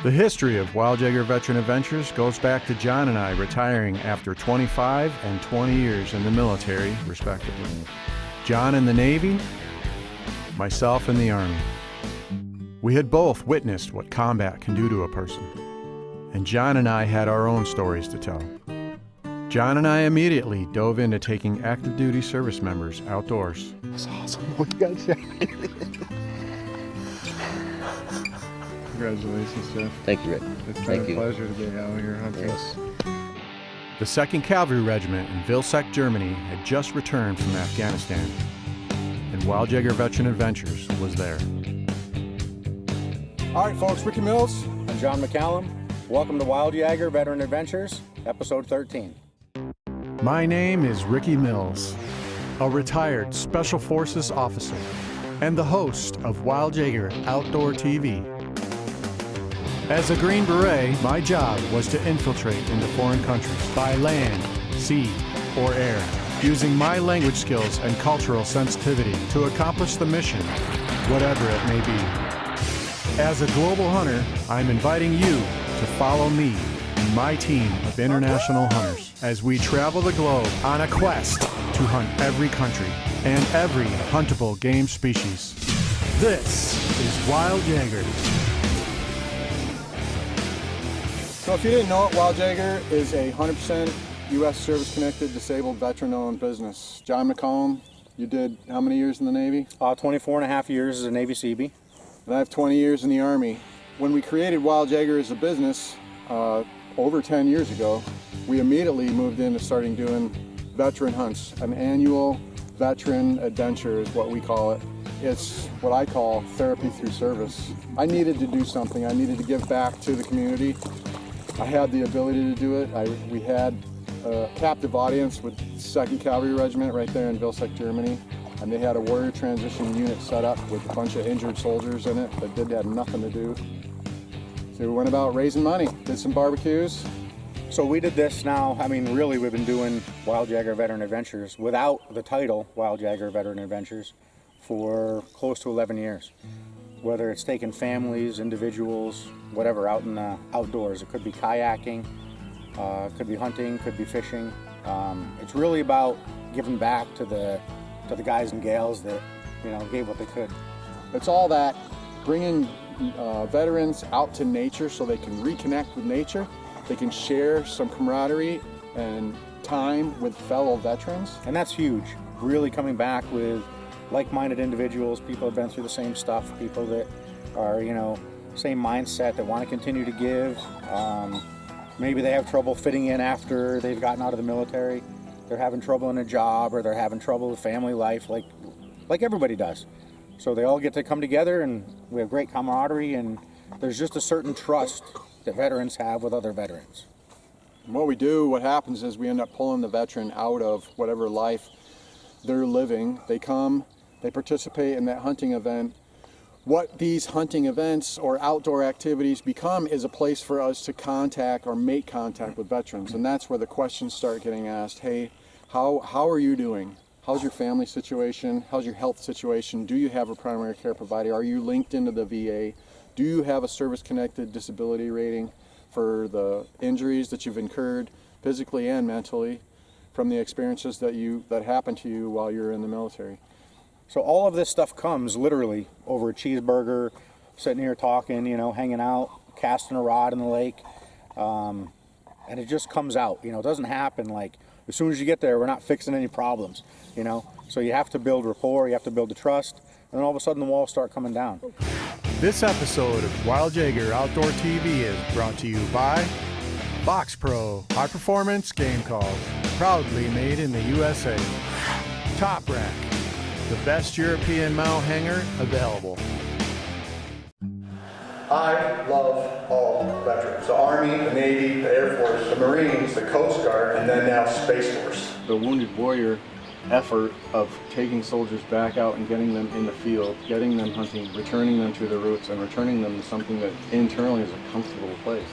The history of Wild Jaeger Veteran Adventures goes back to John and I retiring after 25 and 20 years in the military, respectively. John in the Navy, myself in the Army. We had both witnessed what combat can do to a person, and John and I had our own stories to tell. John and I immediately dove into taking active duty service members outdoors. That's awesome. What you got, Jack? Congratulations, Jeff. Thank you, Rick. It's Thank been you. a pleasure to be out here hunting. Yes. The 2nd Cavalry Regiment in Vilseck, Germany had just returned from Afghanistan, and Wild Jaeger Veteran Adventures was there. All right, folks, Ricky Mills. I'm John McCallum. Welcome to Wild Jaeger Veteran Adventures, episode 13. My name is Ricky Mills, a retired Special Forces officer and the host of WILD Jaeger Outdoor TV. As a Green Beret, my job was to infiltrate into foreign countries by land, sea, or air, using my language skills and cultural sensitivity to accomplish the mission, whatever it may be. As a global hunter, I'm inviting you to follow me and my team of international hunters as we travel the globe on a quest to hunt every country and every huntable game species. This is Wild Jaeger. So if you didn't know it, Wild Jaeger is a 100% U.S. service-connected, disabled, veteran-owned business. John McCallum, you did how many years in the Navy? 24 and a half years as a Navy Seabee. And I have 20 years in the Army. When we created Wild Jaeger as a business over 10 years ago, we immediately moved into starting doing veteran hunts. An annual veteran adventure is what we call it. It's what I call therapy through service. I needed to do something. I needed to give back to the community. I had the ability to do it. We had a captive audience with 2nd Cavalry Regiment right there in Vilseck, Germany. And they had a warrior transition unit set up with a bunch of injured soldiers in it that had nothing to do. So we went about raising money, did some barbecues. So we did this now, really we've been doing Wild Jaeger Veteran Adventures without the title Wild Jaeger Veteran Adventures for close to 11 years. Whether it's taking families, individuals, whatever, out in the outdoors. It could be kayaking, could be hunting, could be fishing. It's really about giving back to the guys and gals that, gave what they could. It's all that, bringing veterans out to nature so they can reconnect with nature. They can share some camaraderie and time with fellow veterans. And that's huge, really coming back with like-minded individuals, people who have been through the same stuff, people that are, same mindset, that want to continue to give. Maybe they have trouble fitting in after they've gotten out of the military. They're having trouble in a job, or they're having trouble with family life, like everybody does. So they all get to come together, and we have great camaraderie, and there's just a certain trust that veterans have with other veterans. And what happens is we end up pulling the veteran out of whatever life they're living. They come, they participate in that hunting event. What these hunting events or outdoor activities become is a place for us to contact or make contact with veterans. And that's where the questions start getting asked. Hey, how are you doing? How's your family situation? How's your health situation? Do you have a primary care provider? Are you linked into the VA? Do you have a service-connected disability rating for the injuries that you've incurred physically and mentally from the experiences that happened to you while you're in the military? So all of this stuff comes literally over a cheeseburger, sitting here talking, hanging out, casting a rod in the lake, and it just comes out. It doesn't happen like as soon as you get there, we're not fixing any problems, So you have to build rapport, you have to build the trust, and then all of a sudden the walls start coming down. This episode of Wild Jaeger Outdoor TV is brought to you by Box Pro High Performance Game Calls, proudly made in the USA. Top Rack, the best European mount hanger available. I love all veterans. The Army, the Navy, the Air Force, the Marines, the Coast Guard, and then now Space Force. The Wounded Warrior effort of taking soldiers back out and getting them in the field, getting them hunting, returning them to their roots, and returning them to something that internally is a comfortable place,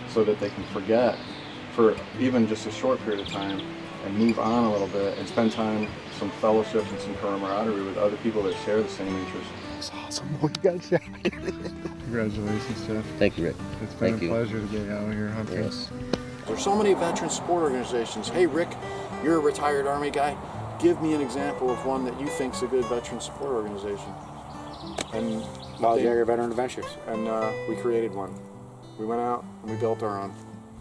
so that they can forget for even just a short period of time and move on a little bit and spend time, some fellowship and some camaraderie with other people that share the same interests. That's awesome. Oh, you got shot. Congratulations, Jeff. Thank you, Rick. It's been Thank a you. pleasure to get out here hunting. Yes. There's so many veteran sport organizations. Hey Rick, you're a retired Army guy. Give me an example of one that you think's a good veteran support organization. And Wild Jaeger Veteran Adventures. and we created one. We went out and we built our own.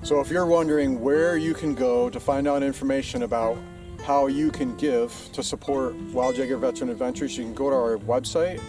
So if you're wondering where you can go to find out information about how you can give to support Wild Jaeger Veteran Adventures, you can go to our website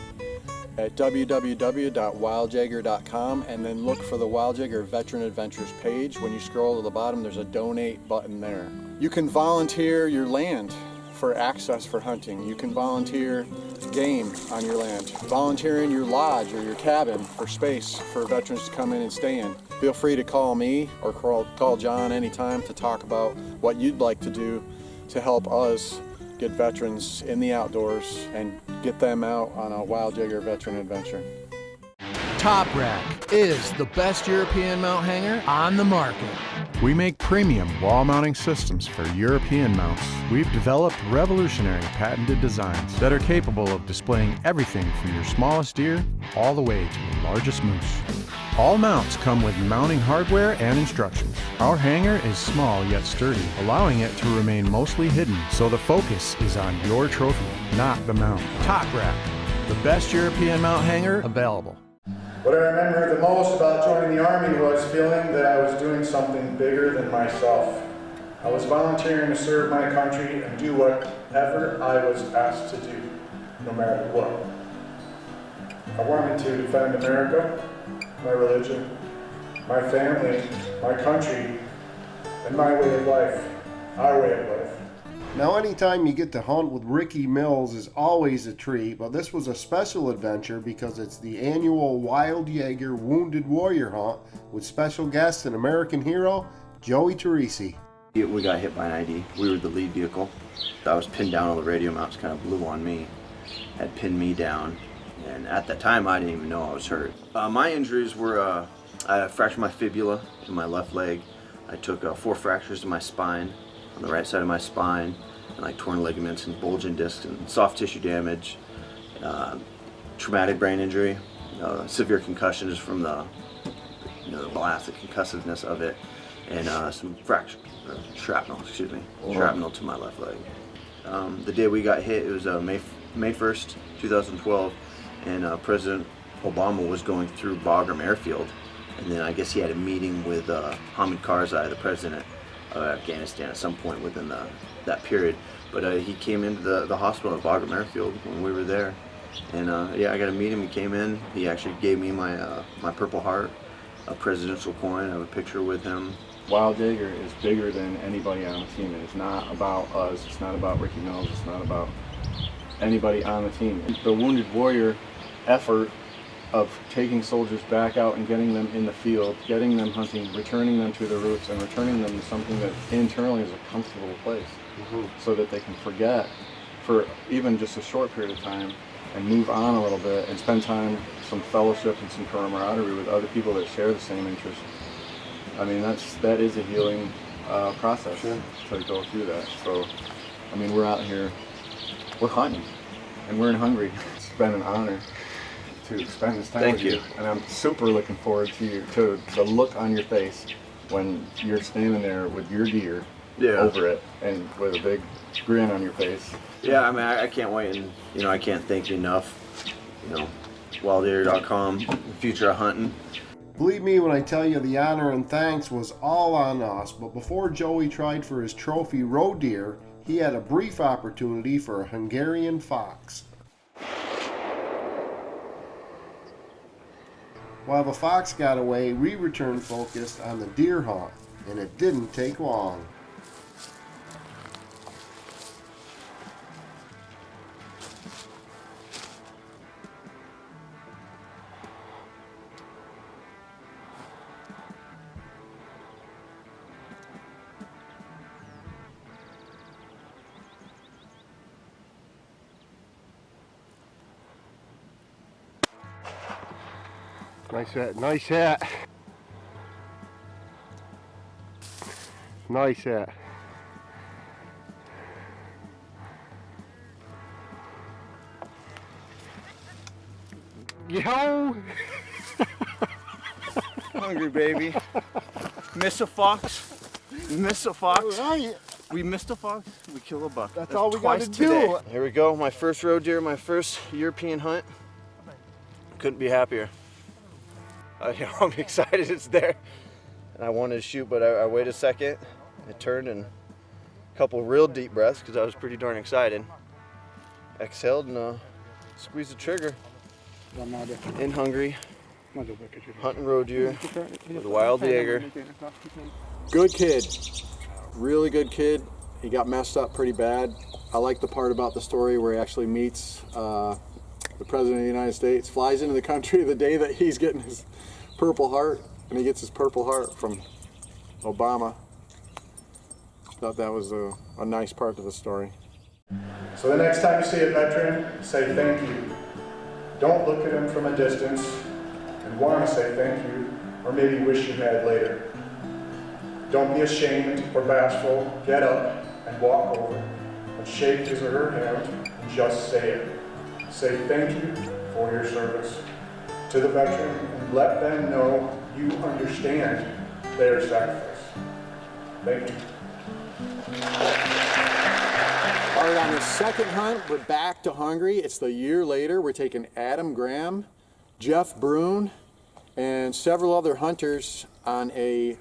at www.wildjaeger.com and then look for the Wild Jaeger Veteran Adventures page. When you scroll to the bottom, there's a donate button there. You can volunteer your land for access for hunting. You can volunteer game on your land. Volunteer in your lodge or your cabin for space for veterans to come in and stay in. Feel free to call me or call John anytime to talk about what you'd like to do to help us get veterans in the outdoors and get them out on a Wild Jaeger veteran adventure. Top Rack is the best European mount hanger on the market. We make premium wall mounting systems for European mounts. We've developed revolutionary patented designs that are capable of displaying everything from your smallest deer all the way to the largest moose. All mounts come with mounting hardware and instructions. Our hanger is small yet sturdy, allowing it to remain mostly hidden, so the focus is on your trophy, not the mount. Top Rack, the best European mount hanger available. What I remember the most about joining the Army was feeling that I was doing something bigger than myself. I was volunteering to serve my country and do whatever I was asked to do, no matter what. I wanted to defend America, my religion, my family, my country, and my way of life, our way of life. Now, anytime you get to hunt with Ricky Mills is always a treat, but this was a special adventure because it's the annual Wild Jaeger Wounded Warrior Hunt with special guest and American hero, Joey Teresi. We got hit by an ID. We were the lead vehicle. I was pinned down, all the radio mounts kind of blew on me, had pinned me down, and at that time I didn't even know I was hurt. My injuries were, I fractured my fibula in my left leg. I took 4 fractures in my spine, on the right side of my spine, and like torn ligaments and bulging discs and soft tissue damage, traumatic brain injury, severe concussions from the blast, the concussiveness of it, and some shrapnel to my left leg. The day we got hit, it was May 1st, 2012, and President Obama was going through Bagram Airfield, and then I guess he had a meeting with Hamid Karzai, the president of Afghanistan, at some point within that period. But he came into the hospital at Bagram Airfield when we were there, and yeah, I got to meet him. He came in. He actually gave me my my Purple Heart, a presidential coin. I have a picture with him. Wild Jaeger is bigger than anybody on the team. It is not about us. It's not about Ricky Mills. It's not about anybody on the team. The Wounded Warrior effort of taking soldiers back out and getting them in the field, getting them hunting, returning them to their roots, and returning them to something that internally is a comfortable place, so that they can forget for even just a short period of time and move on a little bit and spend time, some fellowship and some camaraderie with other people that share the same interests. I mean, that is a healing process to go through that. So, I mean, we're out here, we're hunting, and we're in Hungary. It's been an honor to spend this time with you, and I'm super looking forward to the look on your face when you're standing there with your deer over it and with a big grin on your face. Yeah, I mean, I can't wait, and I can't thank you enough. WildJaeger.com, the future of hunting. Believe me when I tell you the honor and thanks was all on us, but before Joey tried for his trophy roe deer, he had a brief opportunity for a Hungarian fox. While the fox got away, we returned focused on the deer hunt, and it didn't take long. Nice hit, nice hit. Nice hit. Yo! Hungry, baby. Miss a fox. Miss a fox. All right. We missed a fox. We kill a buck. That's all we twice gotta do. today. Here we go. My first roe deer, my first European hunt. Couldn't be happier. I'm excited it's there. And I wanted to shoot, but I waited a second. It turned and a couple real deep breaths because I was pretty darn excited. Exhaled and squeezed the trigger. In hungry. Hunting roe deer with a wild Jaeger. Good kid, really good kid. He got messed up pretty bad. I like the part about the story where he actually meets the President of the United States, flies into the country the day that he's getting his Purple Heart, and he gets his Purple Heart from Obama. Thought that was a nice part of the story. So the next time you see a veteran, say thank you. Don't look at him from a distance and want to say thank you, or maybe wish you had later. Don't be ashamed or bashful. Get up and walk over and shake his or her hand and just say it. Say thank you for your service to the veteran and let them know you understand their sacrifice. Thank you. All right, on the second hunt, we're back to Hungary. It's the year later. We're taking Adam Graham, Jeff Brune, and several other hunters on a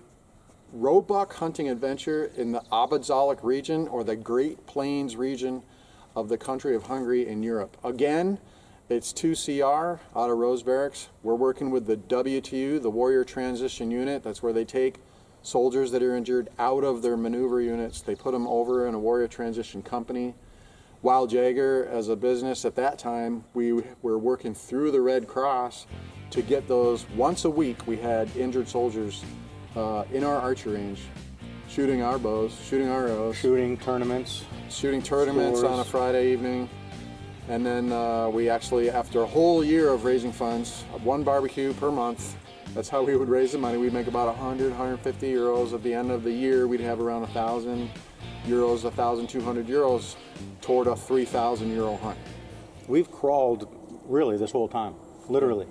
roebuck hunting adventure in the Abadzalik region, or the Great Plains region of the country of Hungary in Europe. Again, it's 2CR out of Rose Barracks. We're working with the WTU, the Warrior Transition Unit. That's where they take soldiers that are injured out of their maneuver units. They put them over in a Warrior Transition Company. WILD Jaeger, as a business at that time, we were working through the Red Cross to get those. Once a week, we had injured soldiers in our archery range, shooting our bows, shooting our arrows. Shooting tournaments. Shooting tournaments Scores. on a Friday evening. And then we actually, after a whole year of raising funds, one barbecue per month, that's how we would raise the money. We'd make about 100, 150 euros. At the end of the year, we'd have around 1,000 euros, 1,200 euros toward a 3,000 euro hunt. We've crawled really this whole time, literally.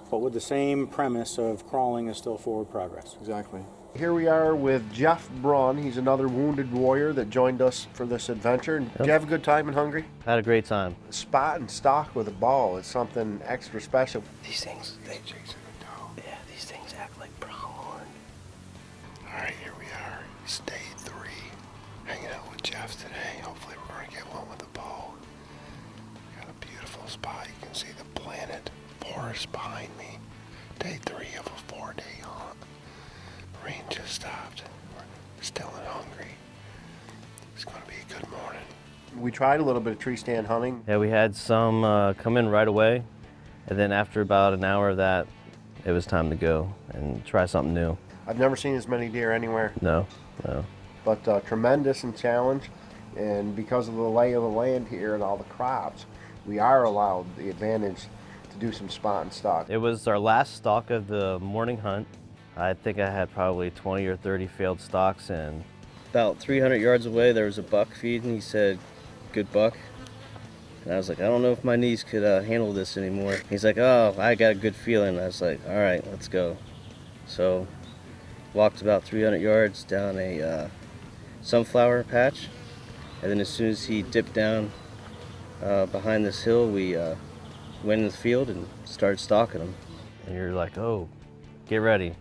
But with the same premise of crawling is still forward progress. Exactly. Here we are with Jeff Braun. He's another wounded warrior that joined us for this adventure. Did you have a good time in Hungary? Had a great time. Spot and stock with a ball is something extra special. These things, yeah, these things act like pronghorn. Alright, here we are, day 3, hanging out with Jeff today. Hopefully we're going to get one with a bow. Got a beautiful spot, you can see the planet forest behind me. Day 3 of a 4-day hunt. Rain just stopped. We're still in Hungary. It's going to be a good morning. We tried a little bit of tree stand hunting. Yeah, we had some come in right away, and then after about an hour of that, it was time to go and try something new. I've never seen as many deer anywhere. No. But tremendous and challenge, and because of the lay of the land here and all the crops, we are allowed the advantage to do some spot and stock. It was our last stalk of the morning hunt. I think I had probably 20 or 30 failed stalks, and about 300 yards away there was a buck feeding. He said, "Good buck." And I was like, I don't know if my knees could handle this anymore. He's like, "Oh, I got a good feeling." I was like, all right, let's go. So walked about 300 yards down a sunflower patch, and then as soon as he dipped down behind this hill, we went in the field and started stalking him. And you're like, oh, get ready.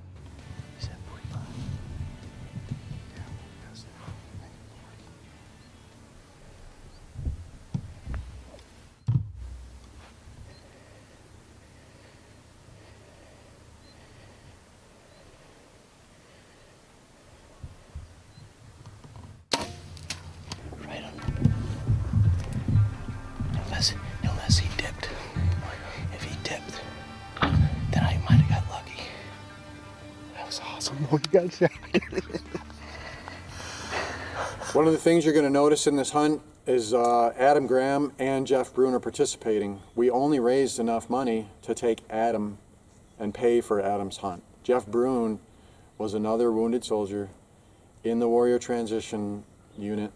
Unless he dipped. If he dipped, then I might have got lucky. That was awesome. What you got, Jack? One of the things you're going to notice in this hunt is Adam Graham and Jeff Brune are participating. We only raised enough money to take Adam and pay for Adam's hunt. Jeff Brune was another wounded soldier in the Warrior Transition Unit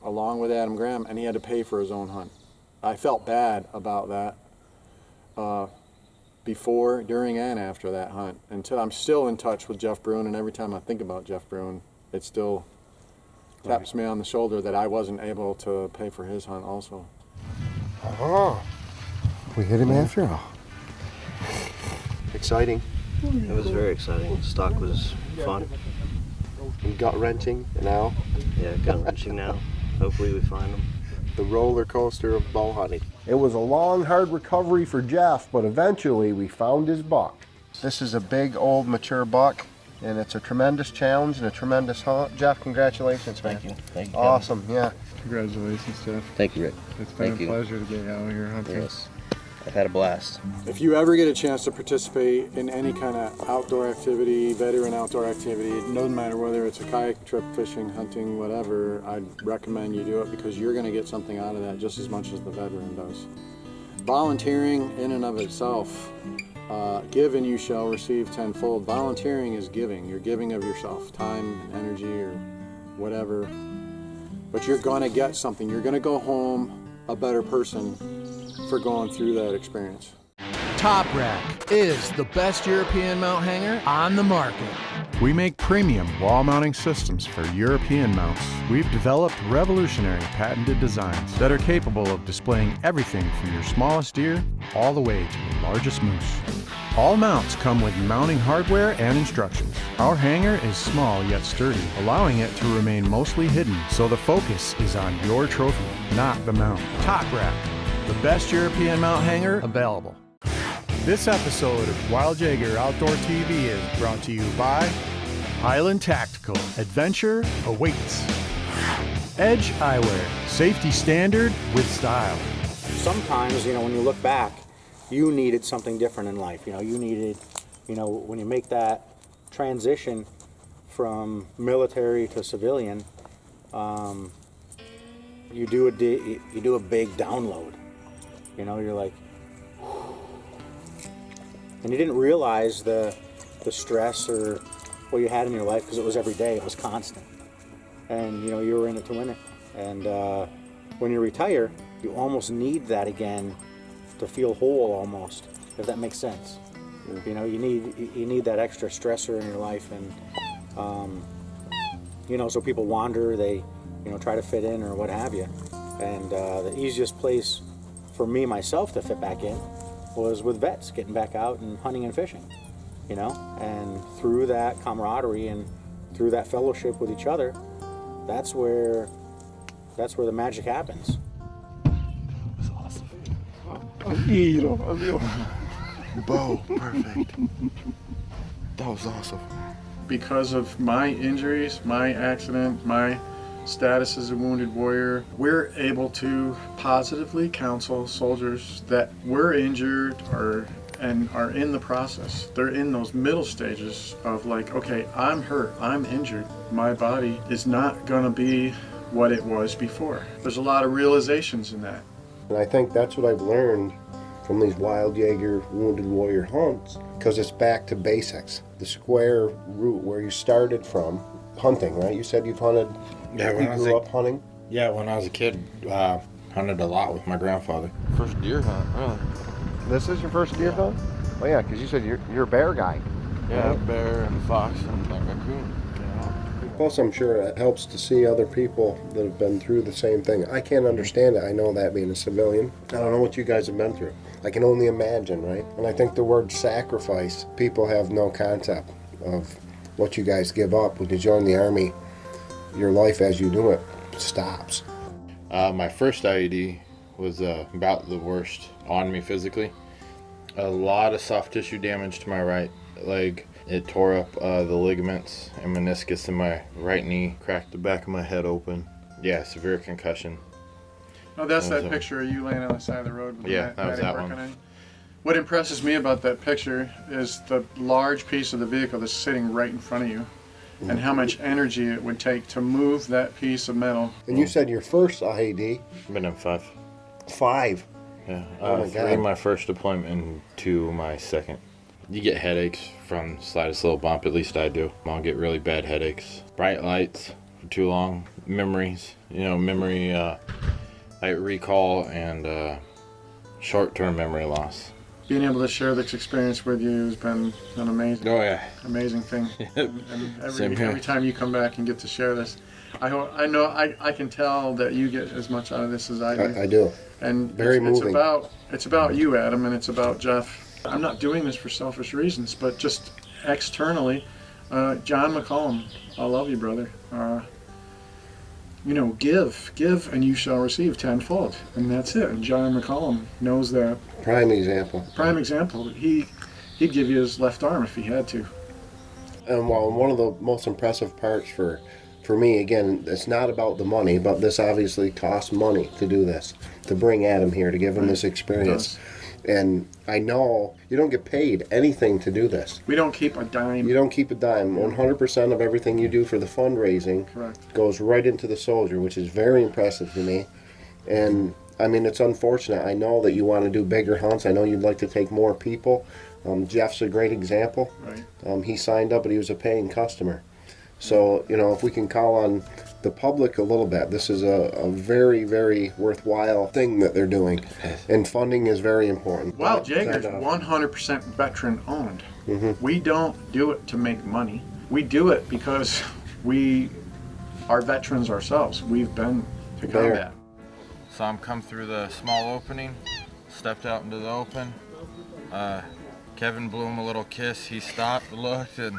along with Adam Graham, and he had to pay for his own hunt. I felt bad about that. before, during, and after that hunt. Until I'm still in touch with Jeff Bruin, and every time I think about Jeff Bruin, it still taps me on the shoulder that I wasn't able to pay for his hunt also. Oh, we hit him after all. Exciting. It was very exciting. Stock was fun. And gut-wrenching now. Yeah, gut wrenching now. Hopefully we find them. The roller coaster of bow hunting. It was a long, hard recovery for Jeff, but eventually we found his buck. This is a big, old, mature buck, and it's a tremendous challenge and a tremendous hunt. Jeff, congratulations, man. Thank you. Thank you. Awesome, yeah. Congratulations, Jeff. Thank you, Rick. It's been Thank a you. pleasure to get out here hunting. Yes. I've had a blast. If you ever get a chance to participate in any kind of outdoor activity, veteran outdoor activity, it doesn't matter whether it's a kayak trip, fishing, hunting, whatever, I'd recommend you do it because you're going to get something out of that just as much as the veteran does. Volunteering in and of itself, give and you shall receive tenfold. Volunteering is giving. You're giving of yourself, time, energy, or whatever. But you're going to get something. You're going to go home a better person for going through that experience. Top Rack is the best European mount hanger on the market. We make premium wall mounting systems for European mounts. We've developed revolutionary patented designs that are capable of displaying everything from your smallest deer all the way to the largest moose. All mounts come with mounting hardware and instructions. Our hanger is small yet sturdy, allowing it to remain mostly hidden, so the focus is on your trophy, not the mount. Top Rack, the best European mount hanger available. This episode of WILD Jaeger Outdoor TV is brought to you by Highland Tactical. Adventure awaits. Edge Eyewear. Safety standard with style. Sometimes, when you look back, you needed something different in life. You needed, when you make that transition from military to civilian, you do a big download. You're like, and you didn't realize the stress or what you had in your life because it was every day, it was constant, and you were in it to win it. And when you retire, you almost need that again to feel whole, almost, if that makes sense. Yeah. You need that extra stressor in your life, and so people wander, they try to fit in or what have you, and the easiest place for me myself to fit back in was with vets, getting back out and hunting and fishing, and through that camaraderie and through that fellowship with each other, that's where the magic happens. Bow, perfect. That was awesome. Because of my injuries, my accident, my status as a wounded warrior, we're able to positively counsel soldiers that were injured and are in the process. They're in those middle stages of like, okay, I'm hurt, I'm injured. My body is not gonna be what it was before. There's a lot of realizations in that. And I think that's what I've learned from these WILD Jaeger Wounded Warrior hunts, because it's back to basics. The square route where you started from hunting, right? You said you've hunted, yeah, you grew up hunting? Yeah, when I was a kid, hunted a lot with my grandfather. First deer hunt, really. This is your first deer hunt? Oh yeah, because you said you're a bear guy. Yeah, right? bear and fox and like raccoon. Plus, I'm sure it helps to see other people that have been through the same thing. I can't understand it. I know that being a civilian. I don't know what you guys have been through. I can only imagine, right? And I think the word sacrifice, people have no concept of what you guys give up. When you join the Army, your life as you knew it stops. My first IED was about the worst on me physically. A lot of soft tissue damage to my right leg. It tore up the ligaments and meniscus in my right knee, cracked the back of my head open. Yeah, severe concussion. Oh, that's that picture of you laying on the side of the road with yeah, that was that one. On. What impresses me about that picture is the large piece of the vehicle that's sitting right in front of you, and how much energy it would take to move that piece of metal. And you said your first IED? Been in 5. 5? Yeah, Oh my 3 God. my first deployment and 2 my second. You get headaches from slightest little bump, at least I do. I'll get really bad headaches. Bright lights for too long, memories, memory, I recall and short-term memory loss. being able to share this experience with you has been an amazing, amazing thing. And every time you come back and get to share this, I can tell that you get as much out of this as I do. I do. And Very moving. It's about you, Adam, and it's about Jeff. I'm not doing this for selfish reasons, but just externally, John McCollum, I love you, brother. Give, and you shall receive tenfold, and that's it. And John McCollum knows that. Prime example. Prime example. He'd give you his left arm if he had to. And one of the most impressive parts for me, again, it's not about the money, but this obviously costs money to do this, to bring Adam here, to give him this experience. And I know you don't get paid anything to do this. We don't keep a dime. You don't keep a dime. 100% of everything you do for the fundraising goes right into the soldier, which is very impressive to me. And I mean, it's unfortunate. I know that you want to do bigger hunts. I know you'd like to take more people. Jeff's a great example. Right. He signed up, but he was a paying customer. So, if we can call on the public a little bit, this is a very, very worthwhile thing that they're doing. And funding is very important. WILD Jaeger is 100% veteran owned. We don't do it to make money. We do it because we are veterans ourselves. We've been to combat. So I'm come through the small opening, stepped out into the open. Kevin blew him a little kiss. He stopped, looked, and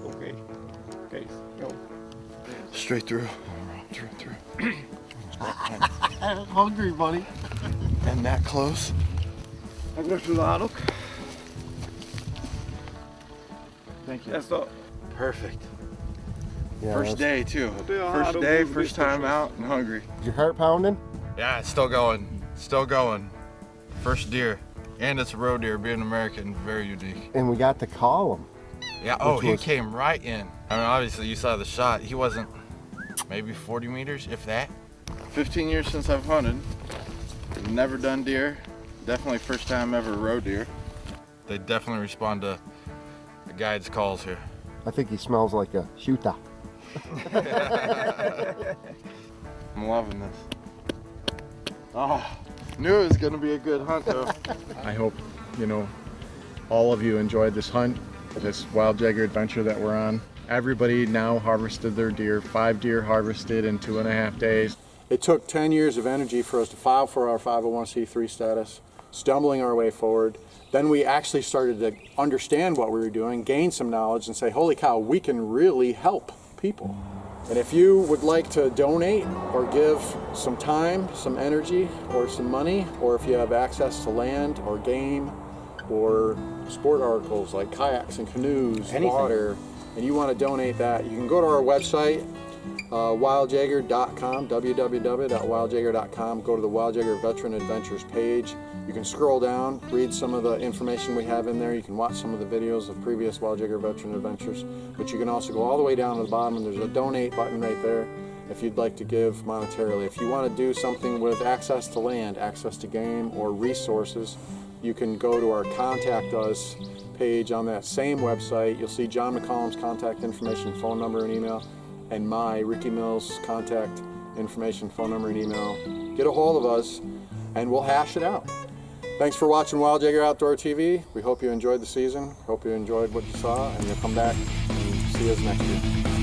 Okay, go. straight through. Through. I'm hungry, buddy. And that close. Thank you. That's all. Perfect. Yeah, First day too. First day, first time out and hungry. Is your heart pounding? Yeah, it's still going. Still going. First deer. And it's a roe deer, being American, very unique. And we got to call him. Yeah, he came right in. I mean, obviously you saw the shot. He wasn't maybe 40 meters, if that. 15 years since I've hunted. Never done deer. Definitely first time ever roe deer. They definitely respond to the guide's calls here. I think he smells like a shooter. I'm loving this. Oh, knew it was gonna be a good hunt though. I hope, all of you enjoyed this hunt, this WILD Jaeger adventure that we're on. Everybody now harvested their deer, 5 deer harvested in 2.5 days. It took 10 years of energy for us to file for our 501c3 status, stumbling our way forward. Then we actually started to understand what we were doing, gain some knowledge, and say, holy cow, we can really help people. And if you would like to donate or give some time, some energy, or some money, or if you have access to land or game or sport articles like kayaks and canoes, water, and you want to donate that, you can go to our website, wildjaeger.com, www.wildjaeger.com. Go to the WILD Jaeger Veteran Adventures page. You can scroll down, read some of the information we have in there. You can watch some of the videos of previous WILD Jaeger Veteran Adventures. But you can also go all the way down to the bottom, and there's a donate button right there if you'd like to give monetarily. If you want to do something with access to land, access to game, or resources, you can go to our Contact Us page on that same website. You'll see John McCollum's contact information, phone number, and email, and my, Ricky Mills, contact information, phone number, and email. Get a hold of us, and we'll hash it out. Thanks for watching WILD Jaeger Outdoor TV. We hope you enjoyed the season. Hope you enjoyed what you saw, and you'll come back and see us next year.